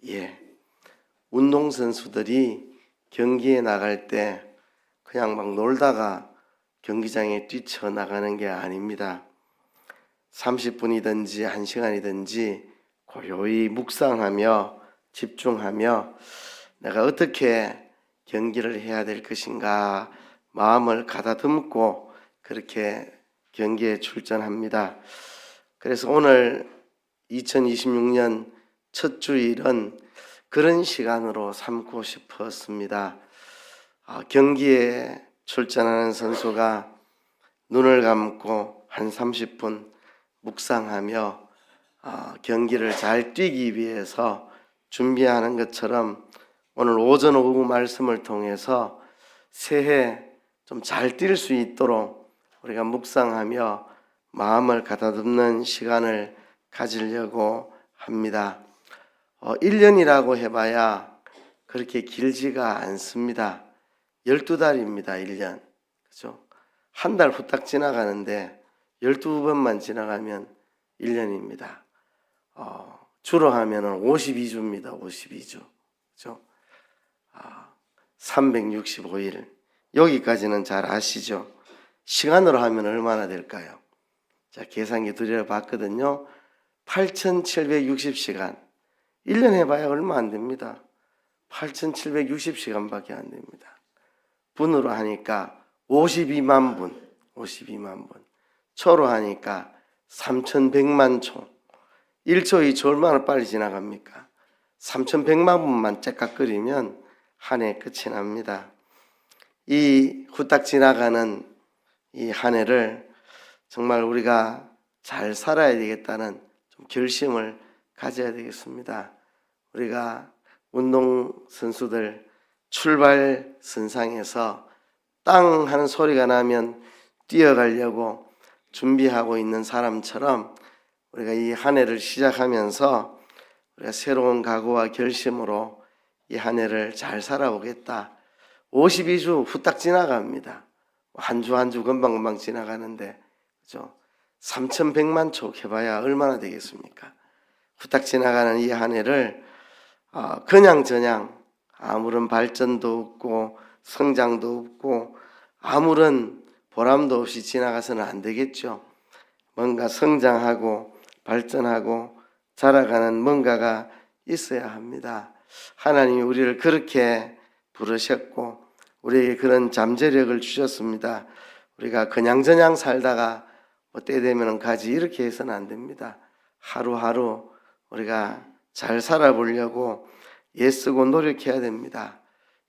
예, 운동선수들이 경기에 나갈 때 그냥 막 놀다가 경기장에 뛰쳐나가는 게 아닙니다. 30분이든지 1시간이든지 고요히 묵상하며 집중하며 내가 어떻게 경기를 해야 될 것인가 마음을 가다듬고 그렇게 경기에 출전합니다. 그래서 오늘 2026년 첫 주일은 그런 시간으로 삼고 싶었습니다. 경기에 출전하는 선수가 눈을 감고 한 30분 묵상하며 경기를 잘 뛰기 위해서 준비하는 것처럼 오늘 오전 오후 말씀을 통해서 새해 좀 잘 뛸 수 있도록 우리가 묵상하며 마음을 가다듬는 시간을 가지려고 합니다. 1년이라고 해봐야 그렇게 길지가 않습니다. 12달입니다. 1년. 그죠? 한 달 후딱 지나가는데 12번만 지나가면 1년입니다. 주로 하면은 52주입니다. 52주. 그죠? 365일. 여기까지는 잘 아시죠? 시간으로 하면 얼마나 될까요? 자, 계산기 들여봤거든요. 8,760시간. 1년 해봐야 얼마 안 됩니다. 8,760시간밖에 안 됩니다. 분으로 하니까 52만 분, 52만 분. 초로 하니까 3,100만 초. 1초, 2초 얼마나 빨리 지나갑니까? 3,100만 분만 째깍거리면 한 해 끝이 납니다. 이 후딱 지나가는 이 한 해를 정말 우리가 잘 살아야 되겠다는 좀 결심을 가져야 되겠습니다. 우리가 운동선수들 출발 선상에서 땅 하는 소리가 나면 뛰어가려고 준비하고 있는 사람처럼 우리가 이 한 해를 시작하면서 우리가 새로운 각오와 결심으로 이 한 해를 잘 살아오겠다. 52주 후딱 지나갑니다. 한 주 한 주 금방금방 지나가는데 그죠? 3,100만 초 해봐야 얼마나 되겠습니까? 후딱 지나가는 이 한 해를 그냥저냥 아무런 발전도 없고 성장도 없고 아무런 보람도 없이 지나가서는 안 되겠죠. 뭔가 성장하고 발전하고 자라가는 뭔가가 있어야 합니다. 하나님이 우리를 그렇게 부르셨고 우리에게 그런 잠재력을 주셨습니다. 우리가 그냥저냥 살다가 때 되면 가지 이렇게 해서는 안 됩니다. 하루하루 우리가 잘 살아보려고 애쓰고 노력해야 됩니다.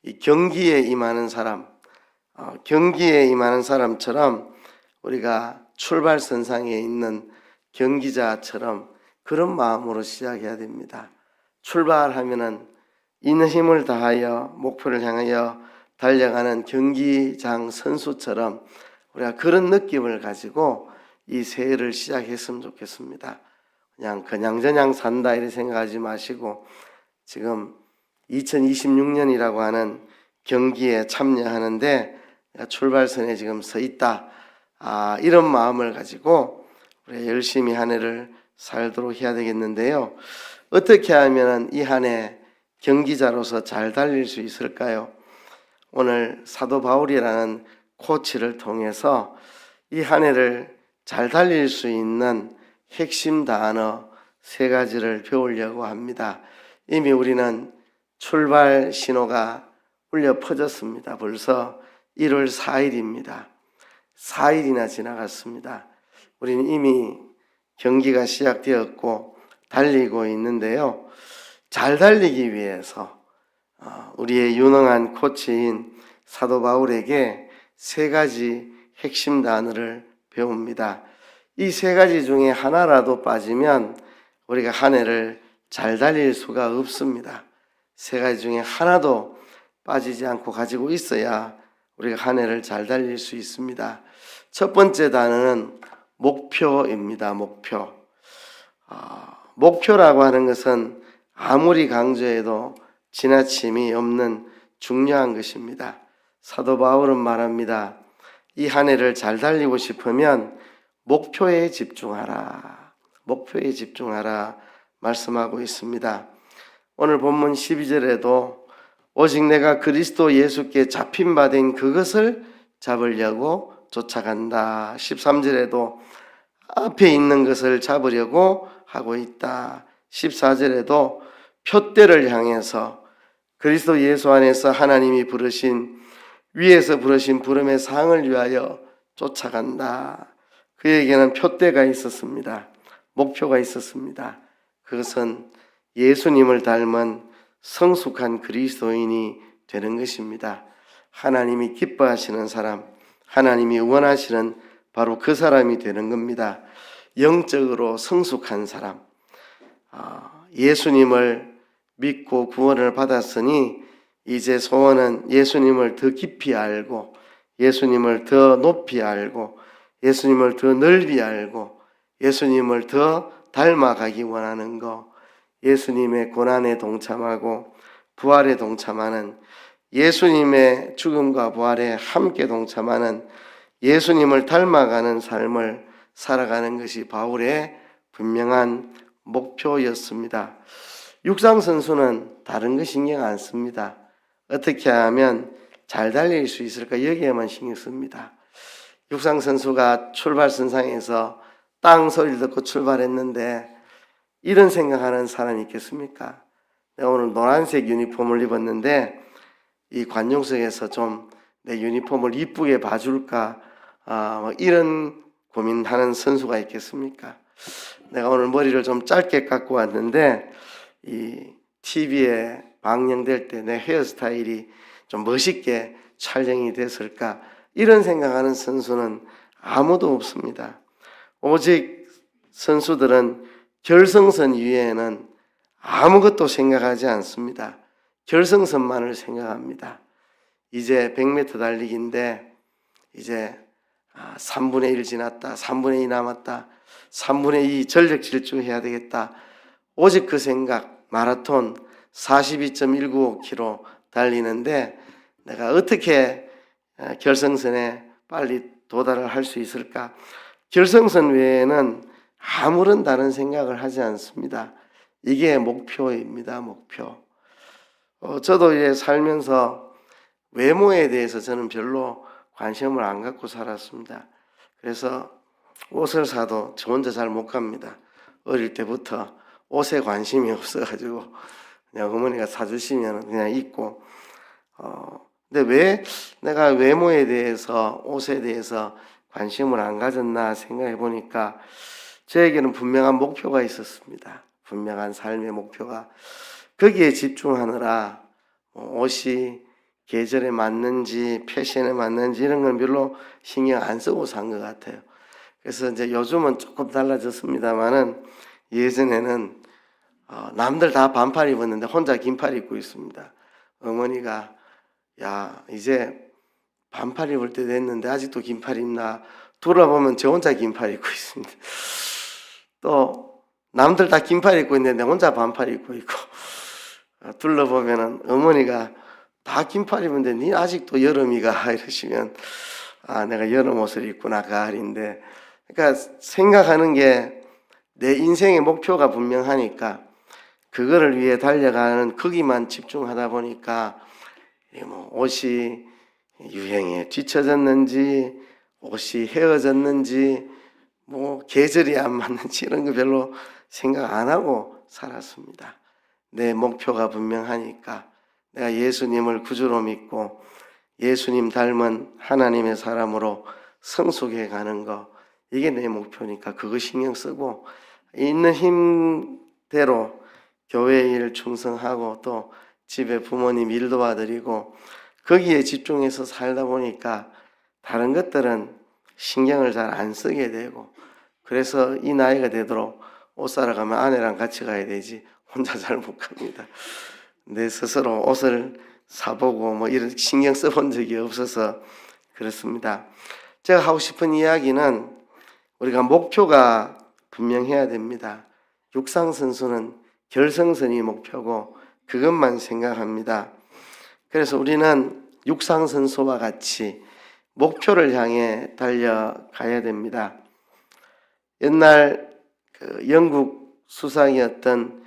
이 경기에 임하는 사람, 경기에 임하는 사람처럼 우리가 출발선상에 있는 경기자처럼 그런 마음으로 시작해야 됩니다. 출발하면은 있는 힘을 다하여 목표를 향하여 달려가는 경기장 선수처럼 우리가 그런 느낌을 가지고 이 새해를 시작했으면 좋겠습니다. 그냥저냥 산다 이렇게 생각하지 마시고 지금 2026년이라고 하는 경기에 참여하는데 출발선에 지금 서 있다. 이런 마음을 가지고 우리 열심히 한 해를 살도록 해야 되겠는데요. 어떻게 하면 이 한 해 경기자로서 잘 달릴 수 있을까요? 오늘 사도 바울이라는 코치를 통해서 이 한 해를 잘 달릴 수 있는 핵심 단어 3가지를 배우려고 합니다. 이미 우리는 출발 신호가 울려 퍼졌습니다. 벌써 1월 4일입니다. 4일이나 지나갔습니다. 우리는 이미 경기가 시작되었고 달리고 있는데요. 잘 달리기 위해서 우리의 유능한 코치인 사도 바울에게 3가지 핵심 단어를 배웁니다. 이 3가지 중에 하나라도 빠지면 우리가 한 해를 잘 달릴 수가 없습니다. 3가지 중에 하나도 빠지지 않고 가지고 있어야 우리가 한 해를 잘 달릴 수 있습니다. 첫 번째 단어는 목표입니다. 목표. 목표라고 하는 것은 아무리 강조해도 지나침이 없는 중요한 것입니다. 사도 바울은 말합니다. 이 한 해를 잘 달리고 싶으면 목표에 집중하라. 목표에 집중하라 말씀하고 있습니다. 오늘 본문 12절에도 오직 내가 그리스도 예수께 잡힌 바 된 그것을 잡으려고 쫓아간다. 13절에도 앞에 있는 것을 잡으려고 하고 있다. 14절에도 표대를 향해서 그리스도 예수 안에서 하나님이 부르신 위에서 부르신 부름의 상을 위하여 쫓아간다. 그에게는 표대가 있었습니다. 목표가 있었습니다. 그것은 예수님을 닮은 성숙한 그리스도인이 되는 것입니다. 하나님이 기뻐하시는 사람, 하나님이 원하시는 바로 그 사람이 되는 겁니다. 영적으로 성숙한 사람, 예수님을 믿고 구원을 받았으니 이제 소원은 예수님을 더 깊이 알고, 예수님을 더 높이 알고, 예수님을 더 넓이 알고, 예수님을 더 닮아가기 원하는 거, 예수님의 고난에 동참하고 부활에 동참하는, 예수님의 죽음과 부활에 함께 동참하는, 예수님을 닮아가는 삶을 살아가는 것이 바울의 분명한 목표였습니다. 육상 선수는 다른 거 신경 안 씁니다. 어떻게 하면 잘 달릴 수 있을까 여기에만 신경 씁니다. 육상 선수가 출발선상에서 땅 소리를 듣고 출발했는데 이런 생각하는 사람이 있겠습니까? 내가 오늘 노란색 유니폼을 입었는데 이 관중석에서 좀 내 유니폼을 이쁘게 봐줄까, 이런 고민하는 선수가 있겠습니까? 내가 오늘 머리를 좀 짧게 깎고 왔는데 이 TV에 방영될 때 내 헤어스타일이 좀 멋있게 촬영이 됐을까, 이런 생각하는 선수는 아무도 없습니다. 오직 선수들은 결승선 이외에는 아무것도 생각하지 않습니다. 결승선만을 생각합니다. 이제 100m 달리기인데 이제 3분의 1 지났다, 3분의 2 남았다, 3분의 2 전력 질주해야 되겠다. 오직 그 생각. 마라톤 42.195km 달리는데 내가 어떻게 결승선에 빨리 도달을 할 수 있을까? 결승선 외에는 아무런 다른 생각을 하지 않습니다. 이게 목표입니다. 목표. 저도 이제 살면서 외모에 대해서 저는 별로 관심을 안 갖고 살았습니다. 그래서 옷을 사도 저 혼자 잘 못 갑니다. 어릴 때부터 옷에 관심이 없어가지고 그냥 어머니가 사주시면 그냥 입고, 근데 왜 내가 외모에 대해서, 옷에 대해서 관심을 안 가졌나 생각해 보니까 저에게는 분명한 목표가 있었습니다. 분명한 삶의 목표가. 거기에 집중하느라 옷이 계절에 맞는지 패션에 맞는지 이런 건 별로 신경 안 쓰고 산 것 같아요. 그래서 이제 요즘은 조금 달라졌습니다만은 예전에는 남들 다 반팔 입었는데 혼자 긴팔 입고 있습니다. 어머니가 야 이제 반팔 입을 때 됐는데 아직도 긴팔 입나, 돌아보면 저 혼자 긴팔 입고 있습니다. 또 남들 다 긴팔 입고 있는데 혼자 반팔 입고 있고, 둘러보면은 어머니가 다 긴팔 입은데 니 아직도 여름이가 이러시면 내가 여름 옷을 입구나 가을인데, 그러니까 생각하는 게 내 인생의 목표가 분명하니까 그거를 위해 달려가는 거기만 집중하다 보니까 뭐 옷이 유행에 뒤처졌는지, 옷이 헤어졌는지, 뭐 계절이 안 맞는지 이런 거 별로 생각 안 하고 살았습니다. 내 목표가 분명하니까 내가 예수님을 구주로 믿고 예수님 닮은 하나님의 사람으로 성숙해 가는 거, 이게 내 목표니까 그거 신경 쓰고 있는 힘대로 교회 일 충성하고 또 집에 부모님 일 도와드리고 거기에 집중해서 살다 보니까 다른 것들은 신경을 잘 안 쓰게 되고, 그래서 이 나이가 되도록 옷 사러 가면 아내랑 같이 가야 되지 혼자 잘 못 갑니다. 내 스스로 옷을 사보고 뭐 이런 신경 써본 적이 없어서 그렇습니다. 제가 하고 싶은 이야기는 우리가 목표가 분명해야 됩니다. 육상 선수는 결승선이 목표고 그것만 생각합니다. 그래서 우리는 육상 선수와 같이 목표를 향해 달려가야 됩니다. 옛날 영국 수상이었던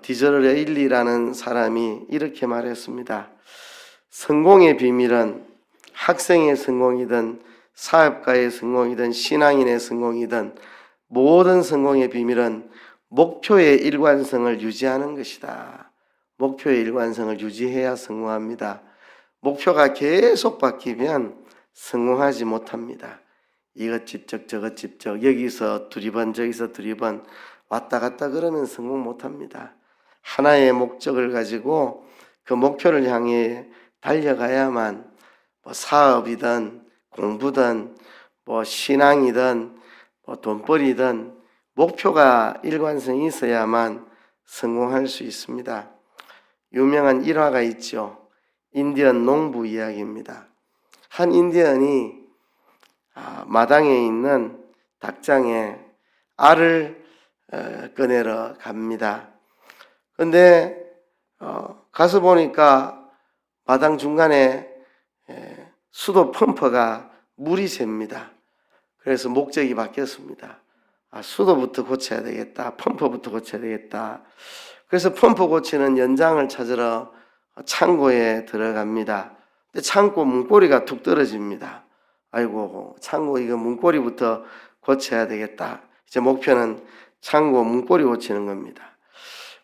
디저레일리라는 사람이 이렇게 말했습니다. 성공의 비밀은 학생의 성공이든 사업가의 성공이든 신앙인의 성공이든 모든 성공의 비밀은 목표의 일관성을 유지하는 것이다. 목표의 일관성을 유지해야 성공합니다. 목표가 계속 바뀌면 성공하지 못합니다. 이것 집적 저것 집적 여기서 두리번 저기서 두리번 왔다 갔다 그러면 성공 못합니다. 하나의 목적을 가지고 그 목표를 향해 달려가야만 사업이든 공부든 신앙이든 돈벌이든 목표가 일관성이 있어야만 성공할 수 있습니다. 유명한 일화가 있죠. 인디언 농부 이야기입니다. 한 인디언이 마당에 있는 닭장에 알을 꺼내러 갑니다. 근데 가서 보니까 마당 중간에 수도 펌프가 물이 셉니다. 그래서 목적이 바뀌었습니다. 수도부터 고쳐야 되겠다. 펌프부터 고쳐야 되겠다. 그래서 펌프 고치는 연장을 찾으러 창고에 들어갑니다. 근데 창고 문고리가 툭 떨어집니다. 아이고, 창고 이거 문고리부터 고쳐야 되겠다. 이제 목표는 창고 문고리 고치는 겁니다.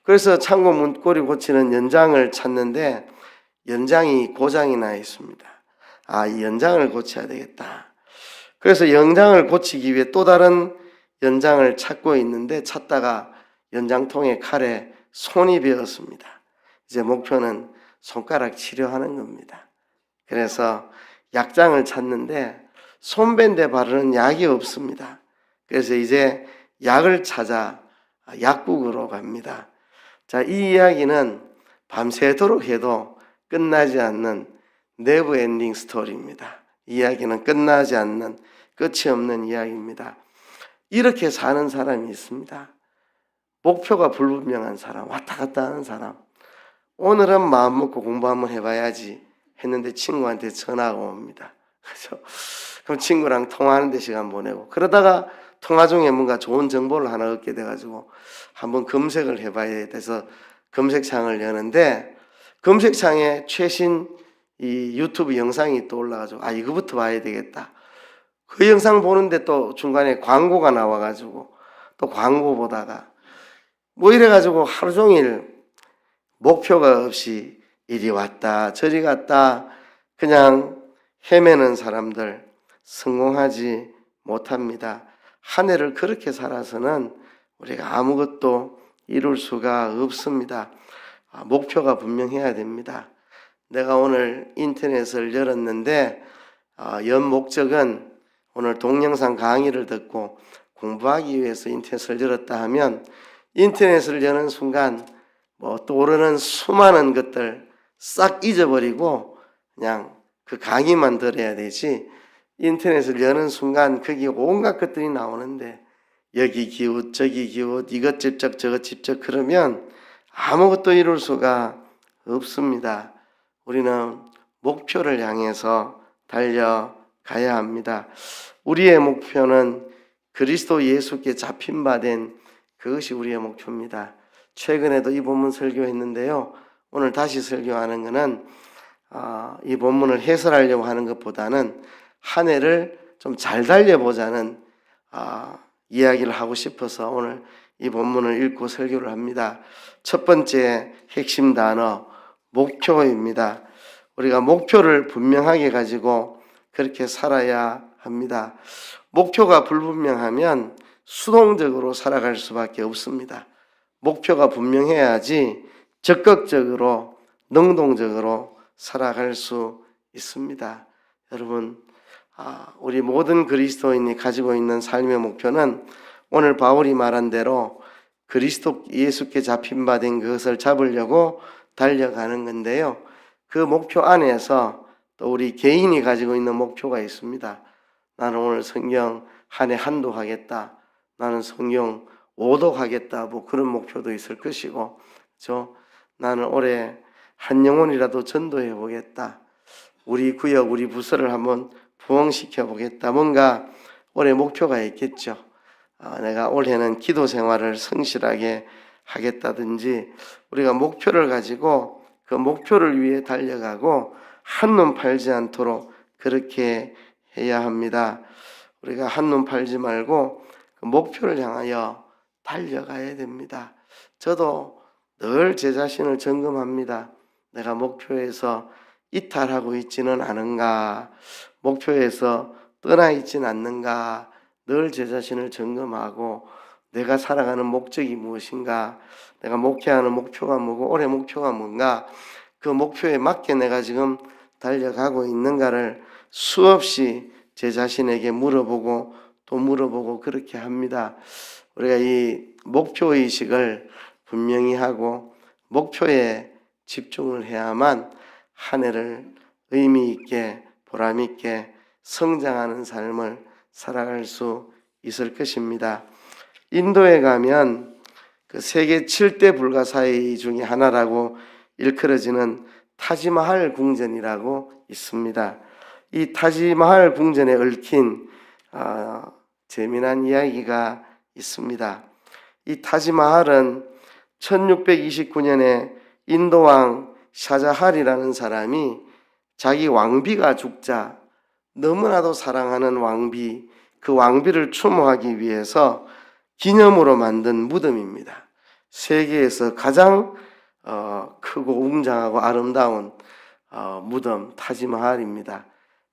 그래서 창고 문고리 고치는 연장을 찾는데 연장이 고장이 나 있습니다. 이 연장을 고쳐야 되겠다. 그래서 연장을 고치기 위해 또 다른 연장을 찾고 있는데 찾다가 연장통에 칼에 손이 베었습니다. 이제 목표는 손가락 치료하는 겁니다. 그래서 약장을 찾는데 손밴데 바르는 약이 없습니다. 그래서 이제 약을 찾아 약국으로 갑니다. 자, 이 이야기는 밤새도록 해도 끝나지 않는 네버 엔딩 스토리입니다. 이 이야기는 끝나지 않는 끝이 없는 이야기입니다. 이렇게 사는 사람이 있습니다. 목표가 불분명한 사람, 왔다 갔다 하는 사람. 오늘은 마음 먹고 공부 한번 해봐야지 했는데 친구한테 전화가 옵니다. 그래서 그럼 친구랑 통화하는 데 시간 보내고 그러다가 통화 중에 뭔가 좋은 정보를 하나 얻게 돼가지고 한번 검색을 해봐야 돼서 검색창을 여는데 검색창에 최신 이 유튜브 영상이 또 올라가지고 이거부터 봐야 되겠다. 그 영상 보는데 또 중간에 광고가 나와가지고 또 광고 보다가 이래가지고 하루 종일 목표가 없이 이리 왔다 저리 갔다 그냥 헤매는 사람들 성공하지 못합니다. 한 해를 그렇게 살아서는 우리가 아무것도 이룰 수가 없습니다. 목표가 분명해야 됩니다. 내가 오늘 인터넷을 열었는데 연 목적은 오늘 동영상 강의를 듣고 공부하기 위해서 인터넷을 열었다 하면 인터넷을 여는 순간 떠오르는 수많은 것들 싹 잊어버리고 그냥 그 강의만 들어야 되지 인터넷을 여는 순간 거기 온갖 것들이 나오는데 여기 기웃 저기 기웃 이것 집적 저것 집적 그러면 아무것도 이룰 수가 없습니다. 우리는 목표를 향해서 달려가야 합니다. 우리의 목표는 그리스도 예수께 잡힌 바 된 그것이 우리의 목표입니다. 최근에도 이 본문 설교했는데요. 오늘 다시 설교하는 것은 이 본문을 해설하려고 하는 것보다는 한 해를 좀 잘 달려보자는 이야기를 하고 싶어서 오늘 이 본문을 읽고 설교를 합니다. 첫 번째 핵심 단어 목표입니다. 우리가 목표를 분명하게 가지고 그렇게 살아야 합니다. 목표가 불분명하면 수동적으로 살아갈 수밖에 없습니다. 목표가 분명해야지 적극적으로 능동적으로 살아갈 수 있습니다. 여러분, 우리 모든 그리스도인이 가지고 있는 삶의 목표는 오늘 바울이 말한 대로 그리스도 예수께 잡힌 바 된 그것을 잡으려고 달려가는 건데요. 그 목표 안에서 또 우리 개인이 가지고 있는 목표가 있습니다. 나는 오늘 성경 한 해 한독하겠다. 나는 성경 5독하겠다. 그런 목표도 있을 것이고, 나는 올해 한 영혼이라도 전도해 보겠다. 우리 구역, 우리 부서를 한번 부흥시켜 보겠다. 뭔가 올해 목표가 있겠죠. 내가 올해는 기도 생활을 성실하게 하겠다든지 우리가 목표를 가지고 그 목표를 위해 달려가고 한눈 팔지 않도록 그렇게 해야 합니다. 우리가 한눈 팔지 말고 그 목표를 향하여 달려가야 됩니다. 저도 늘 제 자신을 점검합니다. 내가 목표에서 이탈하고 있지는 않은가, 목표에서 떠나 있지는 않는가, 늘 제 자신을 점검하고 내가 살아가는 목적이 무엇인가, 내가 목회하는 목표가 뭐고 올해 목표가 뭔가, 그 목표에 맞게 내가 지금 달려가고 있는가를 수없이 제 자신에게 물어보고 또 물어보고 그렇게 합니다. 우리가 이 목표의식을 분명히 하고 목표에 집중을 해야만 한 해를 의미 있게 보람 있게 성장하는 삶을 살아갈 수 있을 것입니다. 인도에 가면 그 세계 7대 불가사의 중에 하나라고 일컬어지는 타지마할 궁전이라고 있습니다. 이 타지마할 궁전에 얽힌 재미난 이야기가 있습니다. 이 타지마할은 1629년에 인도왕 샤자할이라는 사람이 자기 왕비가 죽자 너무나도 사랑하는 왕비, 그 왕비를 추모하기 위해서 기념으로 만든 무덤입니다. 세계에서 가장 크고 웅장하고 아름다운 무덤 타지마할입니다.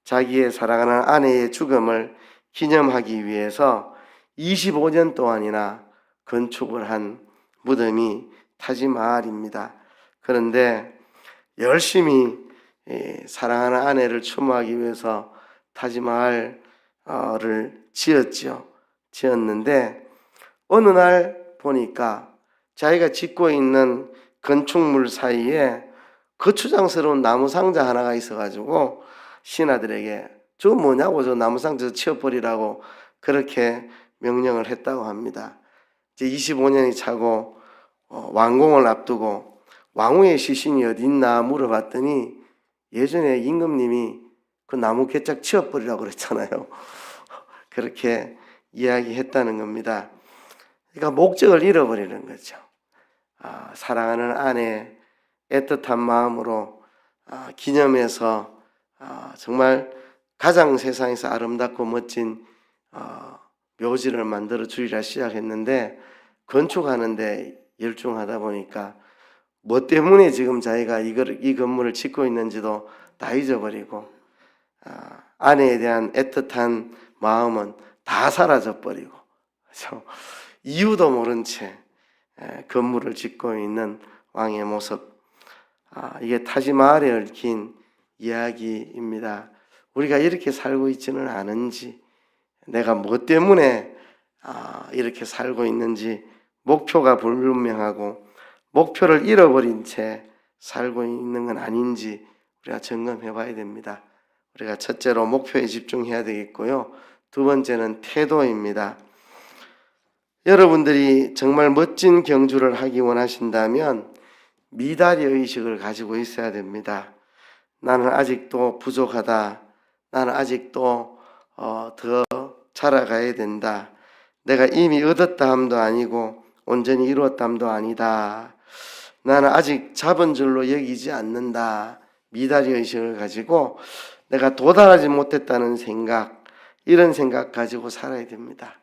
자기의 사랑하는 아내의 죽음을 기념하기 위해서 25년 동안이나 건축을 한 무덤이 타지마할입니다. 그런데 열심히 사랑하는 아내를 추모하기 위해서 타지마할을 지었는데 어느 날 보니까 자기가 짓고 있는 건축물 사이에 거추장스러운 나무 상자 하나가 있어가지고 신하들에게 저거 뭐냐고, 저 나무 상자 치워버리라고 그렇게 명령을 했다고 합니다. 이제 25년이 차고 완공을 앞두고 왕후의 시신이 어디 있나 물어봤더니 예전에 임금님이 그 나무 개짝 치워버리라고 그랬잖아요. 그렇게 이야기했다는 겁니다. 그러니까 목적을 잃어버리는 거죠. 사랑하는 아내 애틋한 마음으로 기념해서 정말 가장 세상에서 아름답고 멋진 묘지를 만들어 주리라 시작했는데 건축하는데 열중하다 보니까 뭐 때문에 지금 자기가 이 건물을 짓고 있는지도 다 잊어버리고 아내에 대한 애틋한 마음은 다 사라져버리고 그래서 이유도 모른 채 건물을 짓고 있는 왕의 모습, 이게 타지마할에 얽힌 이야기입니다. 우리가 이렇게 살고 있지는 않은지, 내가 뭐 때문에 이렇게 살고 있는지 목표가 불분명하고 목표를 잃어버린 채 살고 있는 건 아닌지 우리가 점검해 봐야 됩니다. 우리가 첫째로 목표에 집중해야 되겠고요. 두 번째는 태도입니다. 여러분들이 정말 멋진 경주를 하기 원하신다면 미다리 의식을 가지고 있어야 됩니다. 나는 아직도 부족하다. 나는 아직도 더 자라가야 된다. 내가 이미 얻었다 함도 아니고 온전히 이루었다 함도 아니다. 나는 아직 잡은 줄로 여기지 않는다. 미다리 의식을 가지고 내가 도달하지 못했다는 생각, 이런 생각 가지고 살아야 됩니다.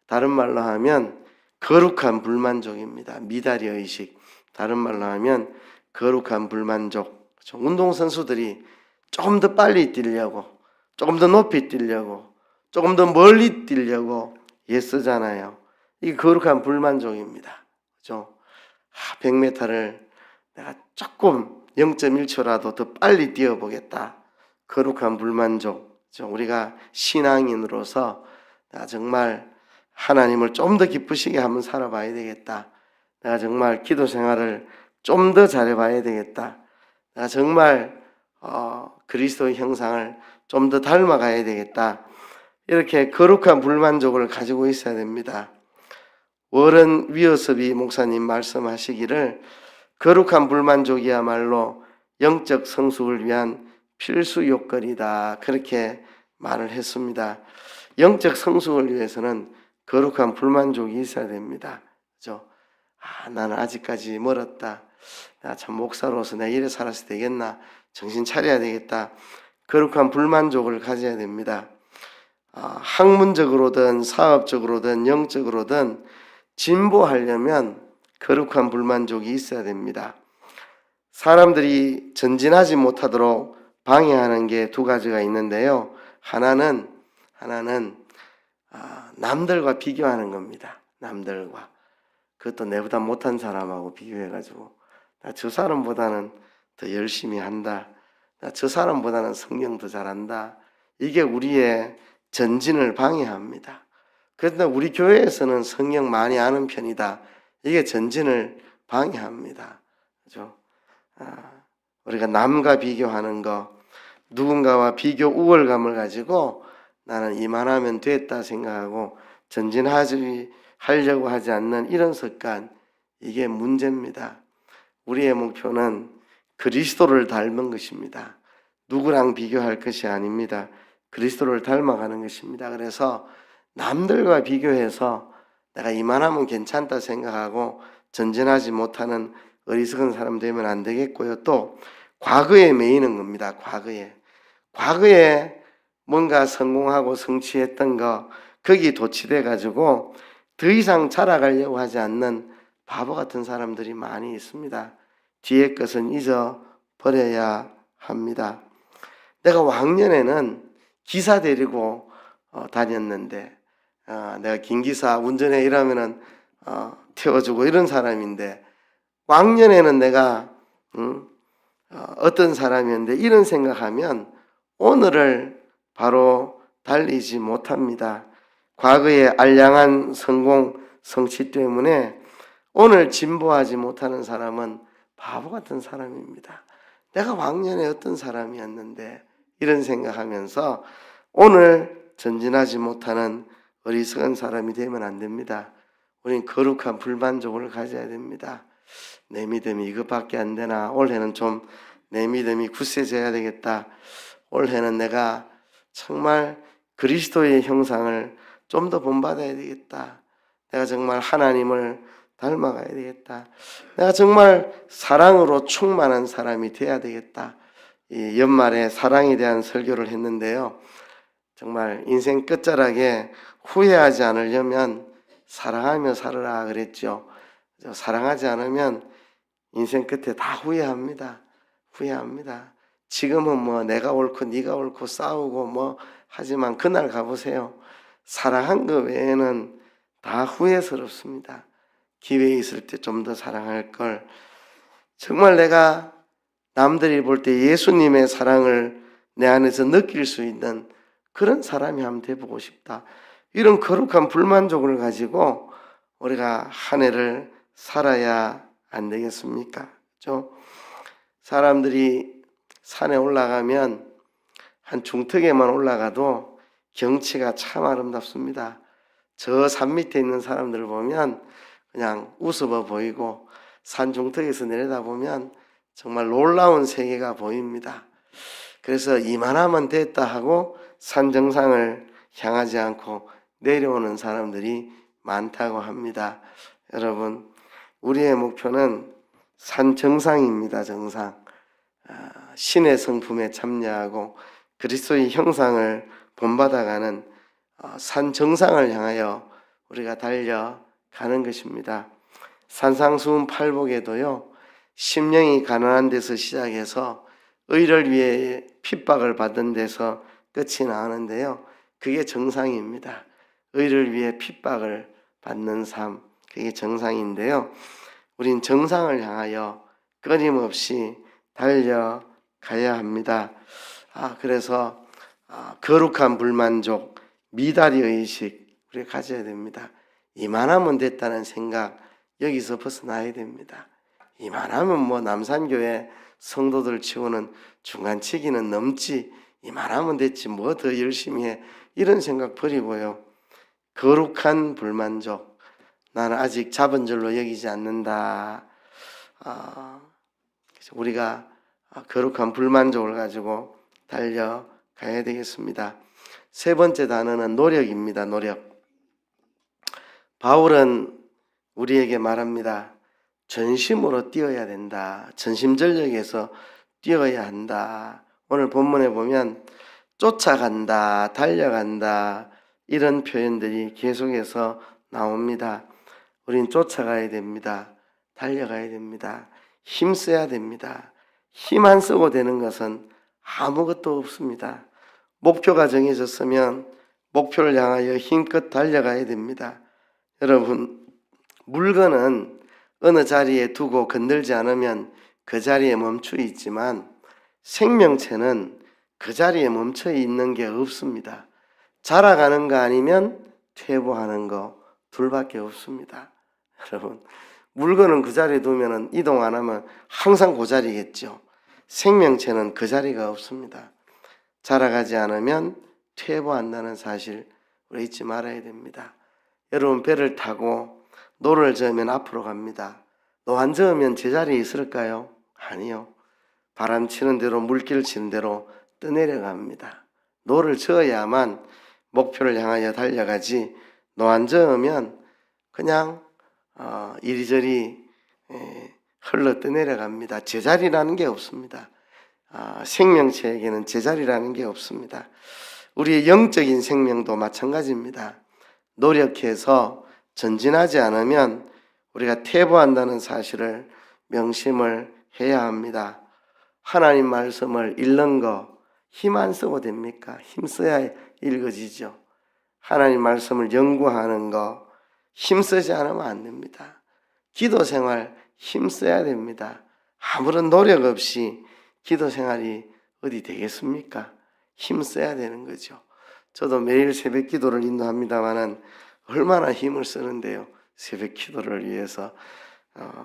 다른 말로 하면 거룩한 불만족입니다. 미다리 의식. 다른 말로 하면 거룩한 불만족. 운동선수들이 조금 더 빨리 뛰려고, 조금 더 높이 뛰려고, 조금 더 멀리 뛰려고 애쓰잖아요. 이게 거룩한 불만족입니다. 그죠? 100m를 내가 조금 0.1초라도 더 빨리 뛰어보겠다. 거룩한 불만족. 우리가 신앙인으로서 내가 정말 하나님을 좀 더 기쁘시게 한번 살아봐야 되겠다. 내가 정말 기도 생활을 좀 더 잘해봐야 되겠다. 내가 정말 그리스도의 형상을 좀 더 닮아가야 되겠다. 이렇게 거룩한 불만족을 가지고 있어야 됩니다. 워런 위어스비 목사님 말씀하시기를 거룩한 불만족이야말로 영적 성숙을 위한 필수 요건이다. 그렇게 말을 했습니다. 영적 성숙을 위해서는 거룩한 불만족이 있어야 됩니다. 그죠? 나는 아직까지 멀었다. 나 참 목사로서 내가 이래 살아서 되겠나? 정신 차려야 되겠다. 거룩한 불만족을 가져야 됩니다. 학문적으로든 사업적으로든 영적으로든 진보하려면 거룩한 불만족이 있어야 됩니다. 사람들이 전진하지 못하도록 방해하는 게 두 가지가 있는데요. 하나는 남들과 비교하는 겁니다. 남들과. 그것도 내보다 못한 사람하고 비교해가지고 나 저 사람보다는 더 열심히 한다. 나 저 사람보다는 성경 더 잘한다. 이게 우리의 전진을 방해합니다. 그런데 우리 교회에서는 성경 많이 아는 편이다. 이게 전진을 방해합니다. 그죠? 우리가 남과 비교하는 거, 누군가와 비교 우월감을 가지고 나는 이만하면 됐다 생각하고 전진하려고 하지 않는 이런 습관, 이게 문제입니다. 우리의 목표는 그리스도를 닮은 것입니다. 누구랑 비교할 것이 아닙니다. 그리스도를 닮아가는 것입니다. 그래서 남들과 비교해서 내가 이만하면 괜찮다 생각하고 전진하지 못하는 어리석은 사람 되면 안 되겠고요. 또 과거에 매이는 겁니다. 과거에 뭔가 성공하고 성취했던 거 거기 도취돼 가지고 더 이상 자라가려고 하지 않는 바보 같은 사람들이 많이 있습니다. 뒤의 것은 잊어버려야 합니다. 내가 왕년에는 기사 데리고 다녔는데 내가 김기사 운전해 이러면은 태워주고 이런 사람인데 왕년에는 내가 어떤 사람이었는데 이런 생각하면 오늘을 바로 달리지 못합니다. 과거의 알량한 성공 성취 때문에 오늘 진보하지 못하는 사람은 바보 같은 사람입니다. 내가 왕년에 어떤 사람이었는데 이런 생각하면서 오늘 전진하지 못하는 어리석은 사람이 되면 안 됩니다. 우린 거룩한 불만족을 가져야 됩니다. 내 믿음이 이것밖에 안 되나? 올해는 좀 내 믿음이 굳세져야 되겠다. 올해는 내가 정말 그리스도의 형상을 좀 더 본받아야 되겠다. 내가 정말 하나님을 닮아가야 되겠다. 내가 정말 사랑으로 충만한 사람이 돼야 되겠다. 이 연말에 사랑에 대한 설교를 했는데요. 정말 인생 끝자락에 후회하지 않으려면 사랑하며 살아라 그랬죠. 사랑하지 않으면 인생 끝에 다 후회합니다. 지금은 뭐 내가 옳고 네가 옳고 싸우고 뭐 하지만 그날 가보세요. 사랑한 것 외에는 다 후회스럽습니다. 기회 있을 때 좀 더 사랑할 걸. 정말 내가 남들이 볼 때 예수님의 사랑을 내 안에서 느낄 수 있는 그런 사람이 한번 돼보고 싶다. 이런 거룩한 불만족을 가지고 우리가 한 해를 살아야 안 되겠습니까? 그렇죠? 사람들이 산에 올라가면 한 중턱에만 올라가도 경치가 참 아름답습니다. 저 산 밑에 있는 사람들을 보면 그냥 우습어 보이고 산 중턱에서 내려다보면 정말 놀라운 세계가 보입니다. 그래서 이만하면 됐다 하고 산 정상을 향하지 않고 내려오는 사람들이 많다고 합니다. 여러분, 우리의 목표는 산 정상입니다. 정상. 신의 성품에 참여하고 그리스도의 형상을 본받아가는 산 정상을 향하여 우리가 달려가는 것입니다. 산상수훈 팔복에도요, 심령이 가난한 데서 시작해서 의를 위해 핍박을 받은 데서 끝이 나는데요. 그게 정상입니다. 의를 위해 핍박을 받는 삶, 그게 정상인데요. 우린 정상을 향하여 끊임없이 달려가야 합니다. 그래서 거룩한 불만족, 미다리 의식 우리가 가져야 됩니다. 이만하면 됐다는 생각 여기서 벗어나야 됩니다. 이만하면 뭐 남산교회 성도들 치고는 중간치기는 넘지, 이만하면 됐지 뭐 더 열심히 해, 이런 생각 버리고요. 거룩한 불만족, 나는 아직 잡은 줄로 여기지 않는다. 우리가 거룩한 불만족을 가지고 달려가야 되겠습니다. 세 번째 단어는 노력입니다. 노력. 바울은 우리에게 말합니다. 전심으로 뛰어야 된다. 전심전력에서 뛰어야 한다. 오늘 본문에 보면 쫓아간다, 달려간다 이런 표현들이 계속해서 나옵니다. 우린 쫓아가야 됩니다. 달려가야 됩니다. 힘써야 됩니다. 힘 안 쓰고 되는 것은 아무것도 없습니다. 목표가 정해졌으면 목표를 향하여 힘껏 달려가야 됩니다. 여러분, 물건은 어느 자리에 두고 건들지 않으면 그 자리에 멈춰 있지만 생명체는 그 자리에 멈춰 있는 게 없습니다. 자라가는 거 아니면 퇴보하는 거 둘밖에 없습니다. 여러분, 물건은 그 자리에 두면 이동 안 하면 항상 그 자리겠죠. 생명체는 그 자리가 없습니다. 자라가지 않으면 퇴보한다는 사실 우리 잊지 말아야 됩니다. 여러분, 배를 타고 노를 저으면 앞으로 갑니다. 노 안 저으면 제자리에 있을까요? 아니요. 바람 치는 대로 물길 치는 대로 떠내려갑니다. 노를 저어야만 목표를 향하여 달려가지 노 안 저으면 그냥 이리저리 흘러 떠내려갑니다. 제자리라는 게 없습니다. 생명체에게는 제자리라는 게 없습니다. 우리의 영적인 생명도 마찬가지입니다. 노력해서 전진하지 않으면 우리가 퇴보한다는 사실을 명심을 해야 합니다. 하나님 말씀을 읽는 거 힘 안 쓰고 됩니까? 힘 써야 읽어지죠. 하나님 말씀을 연구하는 거 힘 쓰지 않으면 안 됩니다. 기도 생활 힘 써야 됩니다. 아무런 노력 없이 기도 생활이 어디 되겠습니까? 힘 써야 되는 거죠. 저도 매일 새벽 기도를 인도합니다마는 얼마나 힘을 쓰는데요. 새벽 기도를 위해서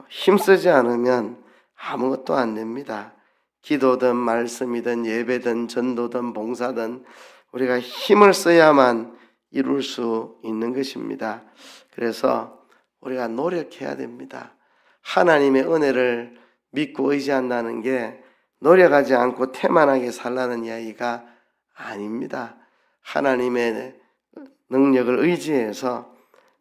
힘 쓰지 않으면 아무것도 안 됩니다. 기도든 말씀이든 예배든 전도든 봉사든 우리가 힘을 써야만 이룰 수 있는 것입니다. 그래서 우리가 노력해야 됩니다. 하나님의 은혜를 믿고 의지한다는 게 노력하지 않고 태만하게 살라는 이야기가 아닙니다. 하나님의 능력을 의지해서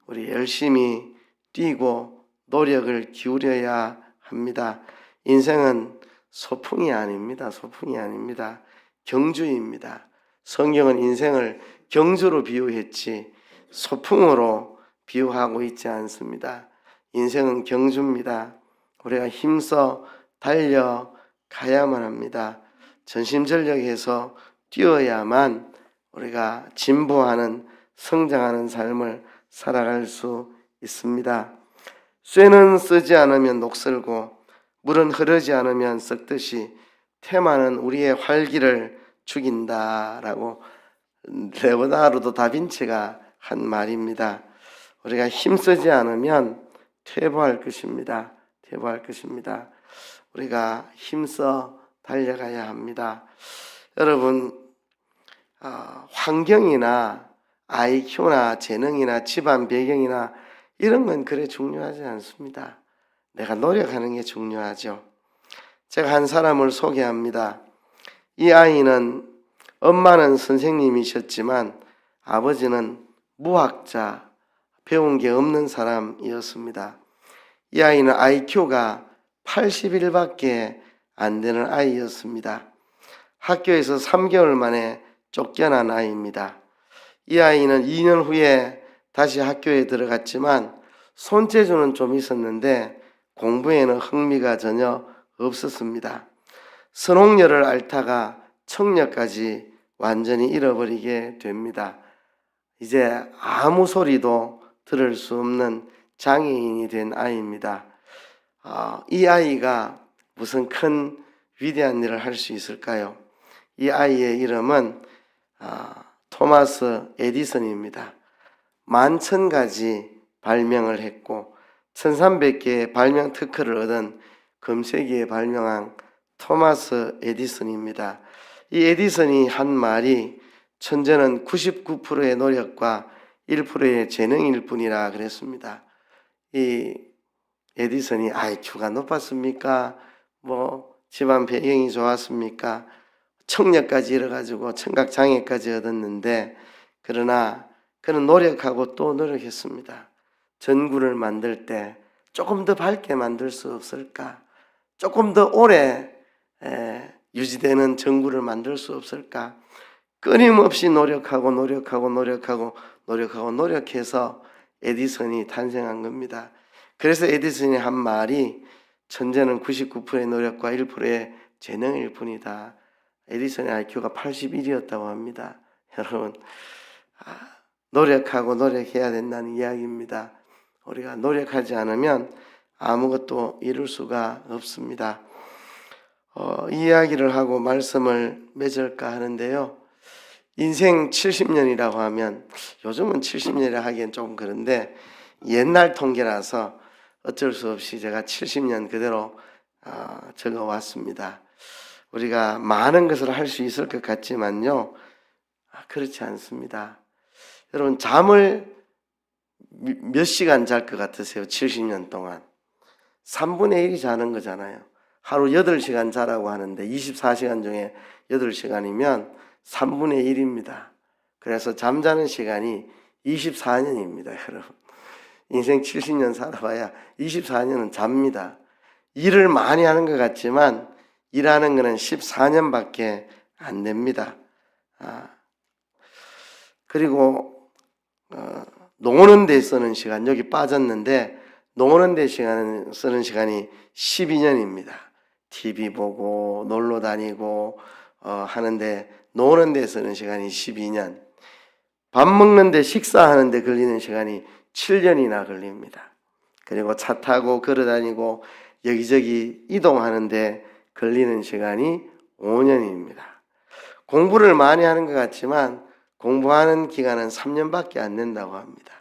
우리 열심히 뛰고 노력을 기울여야 합니다. 인생은 소풍이 아닙니다. 소풍이 아닙니다. 경주입니다. 성경은 인생을 경주로 비유했지 소풍으로 비유하고 있지 않습니다. 인생은 경주입니다. 우리가 힘써 달려가야만 합니다. 전심전력해서 뛰어야만 우리가 진보하는 성장하는 삶을 살아갈 수 있습니다. 쇠는 쓰지 않으면 녹슬고 물은 흐르지 않으면 썩듯이 태만은 우리의 활기를 죽인다라고 레오나르도 다빈치가 한 말입니다. 우리가 힘쓰지 않으면 퇴보할 것입니다. 퇴보할 것입니다. 우리가 힘써 달려가야 합니다. 여러분, 환경이나 IQ나 재능이나 집안 배경이나 이런 건 그래 중요하지 않습니다. 내가 노력하는 게 중요하죠. 제가 한 사람을 소개합니다. 이 아이는 엄마는 선생님이셨지만 아버지는 무학자, 배운 게 없는 사람이었습니다. 이 아이는 IQ가 81밖에 안 되는 아이였습니다. 학교에서 3개월 만에 쫓겨난 아이입니다. 이 아이는 2년 후에 다시 학교에 들어갔지만 손재주는 좀 있었는데 공부에는 흥미가 전혀 없었습니다. 선홍열을 앓다가 청력까지 완전히 잃어버리게 됩니다. 이제 아무 소리도 들을 수 없는 장애인이 된 아이입니다. 이 아이가 무슨 큰 위대한 일을 할 수 있을까요? 이 아이의 이름은 토마스 에디슨입니다. 11,000가지 발명을 했고 1,300개의 발명 특허를 얻은 금세기에 발명한 토마스 에디슨입니다. 이 에디슨이 한 말이 천재는 99%의 노력과 1%의 재능일 뿐이라 그랬습니다. 이 에디슨이 IQ가 높았습니까? 집안 배경이 좋았습니까? 청력까지 잃어가지고 청각장애까지 얻었는데 그러나 그는 노력하고 또 노력했습니다. 전구를 만들 때 조금 더 밝게 만들 수 없을까? 조금 더 오래 유지되는 전구를 만들 수 없을까? 끊임없이 노력해서 에디슨이 탄생한 겁니다. 그래서 에디슨이 한 말이 천재는 99%의 노력과 1%의 재능일 뿐이다. 에디슨의 IQ가 81이었다고 합니다. 여러분, 노력해야 된다는 이야기입니다. 우리가 노력하지 않으면 아무것도 이룰 수가 없습니다. 이 이야기를 하고 말씀을 맺을까 하는데요. 인생 70년이라고 하면 요즘은 70년이라 하기엔 조금 그런데 옛날 통계라서 어쩔 수 없이 제가 70년 그대로 적어왔습니다. 우리가 많은 것을 할 수 있을 것 같지만요. 그렇지 않습니다. 여러분, 잠을 몇 시간 잘 것 같으세요? 70년 동안 3분의 1이 자는 거잖아요. 하루 8시간 자라고 하는데 24시간 중에 8시간이면 3분의 1입니다. 그래서 잠자는 시간이 24년입니다. 여러분, 인생 70년 살아봐야 24년은 잡니다. 일을 많이 하는 것 같지만 일하는 것은 14년밖에 안 됩니다. 그리고 노는 데 쓰는 시간, 여기 빠졌는데 노는 데 쓰는 시간이 12년입니다. TV 보고 놀러 다니고 하는데 노는 데 쓰는 시간이 12년. 밥 먹는데 식사하는데 걸리는 시간이 7년이나 걸립니다. 그리고 차 타고 걸어 다니고 여기저기 이동하는데 걸리는 시간이 5년입니다. 공부를 많이 하는 것 같지만 공부하는 기간은 3년밖에 안 된다고 합니다.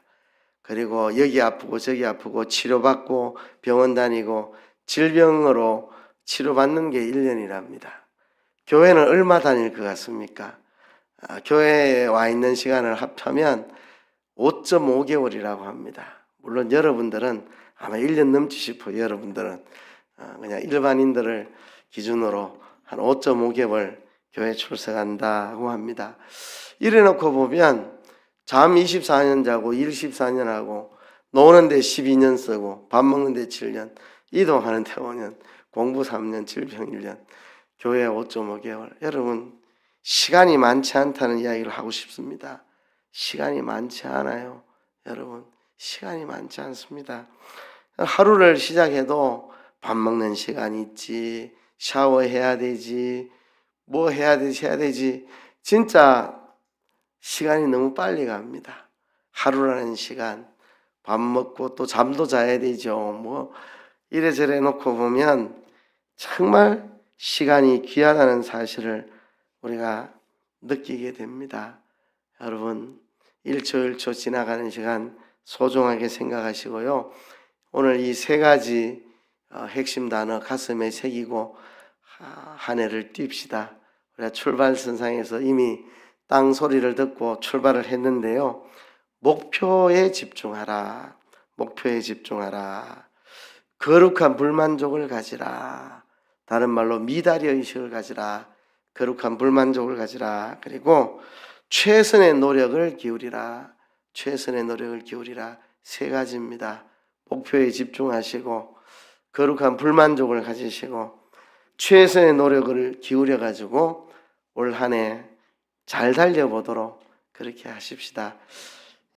그리고 여기 아프고 저기 아프고 치료받고 병원 다니고 질병으로 치료받는 게 1년이랍니다. 교회는 얼마 다닐 것 같습니까? 교회에 와 있는 시간을 합하면 5.5개월이라고 합니다. 물론 여러분들은 아마 1년 넘지 싶어요. 여러분들은 그냥 일반인들을 기준으로 한 5.5개월 교회 출석한다고 합니다. 이래 놓고 보면 잠 24년 자고 일 14년 하고 노는데 12년 쓰고 밥 먹는데 7년 이동하는데 5년 공부 3년 질병 1년 교회 5.5개월. 여러분, 시간이 많지 않다는 이야기를 하고 싶습니다. 시간이 많지 않아요. 여러분, 시간이 많지 않습니다. 하루를 시작해도 밥 먹는 시간이 있지, 샤워해야 되지, 뭐 해야 되지. 진짜 시간이 너무 빨리 갑니다. 하루라는 시간, 밥 먹고 또 잠도 자야 되죠. 뭐 이래저래 놓고 보면 정말 시간이 귀하다는 사실을 우리가 느끼게 됩니다. 여러분, 1초 1초 지나가는 시간 소중하게 생각하시고요. 오늘 이 세 가지 핵심 단어 가슴에 새기고 한 해를 뜁시다. 우리가 출발선상에서 이미 땅 소리를 듣고 출발을 했는데요. 목표에 집중하라. 목표에 집중하라. 거룩한 불만족을 가지라. 다른 말로 미다리 의식을 가지라. 거룩한 불만족을 가지라. 그리고 최선의 노력을 기울이라. 최선의 노력을 기울이라. 세 가지입니다. 목표에 집중하시고 거룩한 불만족을 가지시고 최선의 노력을 기울여 가지고 올 한 해 잘 달려보도록 그렇게 하십시다.